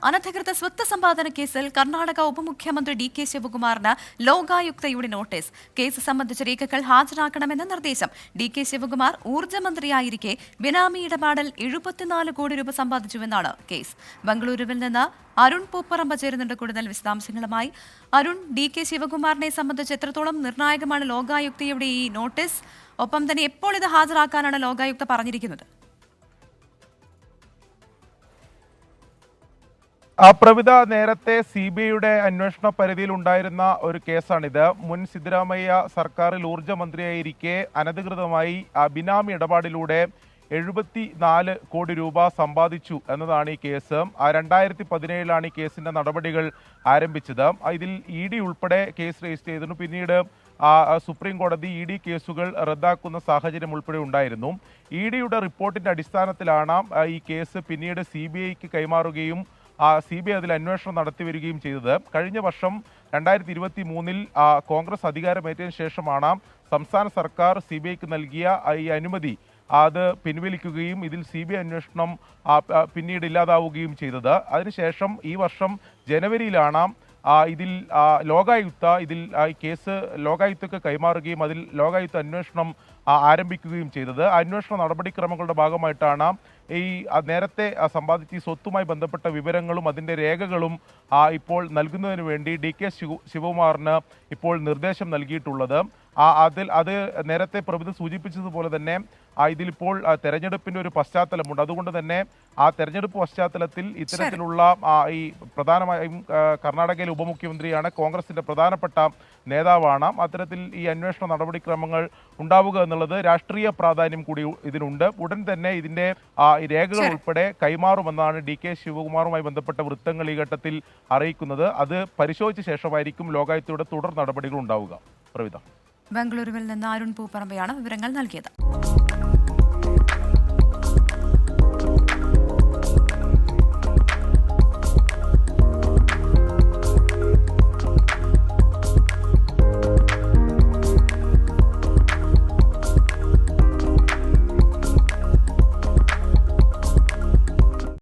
അനധികൃത സ്വത്ത് സമ്പാദന കേസിൽ കർണാടക ഉപമുഖ്യമന്ത്രി ഡി കെ ശിവകുമാറിന് ലോകായുക്തയുടെ നോട്ടീസ്. കേസ് സംബന്ധിച്ച രേഖകൾ ഹാജരാക്കണമെന്ന നിർദ്ദേശം. ഡി കെ ശിവകുമാർ ഊർജ്ജമന്ത്രിയായിരിക്കെ ബിനാമി ഇടപാടിൽ 74 കോടി രൂപ സമ്പാദിച്ചുവെന്നാണ് കേസ്. ബംഗളൂരുവിൽ നിന്ന് അരുൺ പൂപ്പറമ്പ ചേരുന്നുണ്ട് കൂടുതൽ വിശദാംശങ്ങളുമായി. അരുൺ, ഡി കെ ശിവകുമാറിനെ സംബന്ധിച്ച് എത്രത്തോളം നിർണായകമാണ് ലോകായുക്തയുടെ ഈ നോട്ടീസ്? ഒപ്പം തന്നെ എപ്പോൾ ഇത് ഹാജരാക്കാനാണ് ലോകായുക്ത പറഞ്ഞിരിക്കുന്നത്? പ്രവിധ നേരത്തെ CBIയുടെ അന്വേഷണ പരിധിയിൽ ഉണ്ടായിരുന്ന ഒരു കേസാണിത്. മുൻ സിദ്ധരാമയ്യ സർക്കാരിൽ ഊർജ്ജമന്ത്രിയായിരിക്കെ അനധികൃതമായി ബിനാമി ഇടപാടിലൂടെ 74 കോടി രൂപ സമ്പാദിച്ചു എന്നതാണ് ഈ കേസ്. 2017 ഈ കേസിന്റെ നടപടികൾ ആരംഭിച്ചത്. ഇതിൽ ED ഉൾപ്പെടെ കേസ് രജിസ്റ്റർ ചെയ്തിരുന്നു. പിന്നീട് സുപ്രീം കോടതി ED കേസുകൾ റദ്ദാക്കുന്ന സാഹചര്യം ഉൾപ്പെടെ ഉണ്ടായിരുന്നു. EDയുടെ റിപ്പോർട്ടിന്റെ അടിസ്ഥാനത്തിലാണ് ഈ കേസ് പിന്നീട് CBIക്ക് കൈമാറുകയും CBI അതിൽ അന്വേഷണം നടത്തിവരികയും ചെയ്തത്. കഴിഞ്ഞ വർഷം 2023 കോൺഗ്രസ് അധികാരമേറ്റതിനു ശേഷമാണ് സംസ്ഥാന സർക്കാർ CBIക്ക് നൽകിയ ഈ അനുമതി അത് പിൻവലിക്കുകയും ഇതിൽ CBI അന്വേഷണം പിന്നീട് ഇല്ലാതാവുകയും ചെയ്തത്. അതിനുശേഷം ഈ വർഷം ജനുവരിയിലാണ് ഇതിൽ ലോകായുക്ത കേസ് ലോകായുക്തക്ക് കൈമാറുകയും അതിൽ ലോകായുക്ത അന്വേഷണം ആരംഭിക്കുകയും ചെയ്തത്. അന്വേഷണ നടപടിക്രമങ്ങളുടെ ഭാഗമായിട്ടാണ് ഈ നേരത്തെ സമ്പാദിച്ച ഈ സ്വത്തുമായി ബന്ധപ്പെട്ട വിവരങ്ങളും അതിൻ്റെ രേഖകളും ഇപ്പോൾ നൽകുന്നതിന് വേണ്ടി ഡി കെ ശിവകുമാറിന് ഇപ്പോൾ നിർദ്ദേശം നൽകിയിട്ടുള്ളത്. അത് നേരത്തെ പ്രവിധ സൂചിപ്പിച്ചതുപോലെ തന്നെ ഇതിലിപ്പോൾ തെരഞ്ഞെടുപ്പിൻ്റെ ഒരു പശ്ചാത്തലമുണ്ട്. അതുകൊണ്ട് തന്നെ ആ തെരഞ്ഞെടുപ്പ് പശ്ചാത്തലത്തിൽ ഇത്തരത്തിലുള്ള ഈ പ്രധാനമായും കർണാടകയിലെ ഉപമുഖ്യമന്ത്രിയാണ്, കോൺഗ്രസിന്റെ പ്രധാനപ്പെട്ട നേതാവാണ്. അത്തരത്തിൽ ഈ അന്വേഷണ നടപടിക്രമങ്ങൾ ഉണ്ടാവുക എന്നുള്ളത് രാഷ്ട്രീയ പ്രാധാന്യം കൂടി ഇതിനുണ്ട്. ഉടൻ തന്നെ ഇതിന്റെ രേഖകൾ ഉൾപ്പെടെ കൈമാറുമെന്നാണ് ഡി കെ ശിവകുമാറുമായി ബന്ധപ്പെട്ട വൃത്തങ്ങൾ ഈ ഘട്ടത്തിൽ അറിയിക്കുന്നത്. അത് പരിശോധിച്ച ശേഷമായിരിക്കും ലോകായുക്തയുടെ തുടർ നടപടികൾ ഉണ്ടാവുക. പ്രവിധ, ബംഗളൂരുവിൽ നിന്ന് അരുൺ പൂപ്പറമ്പയാണ് വിവരങ്ങൾ നൽകിയത്.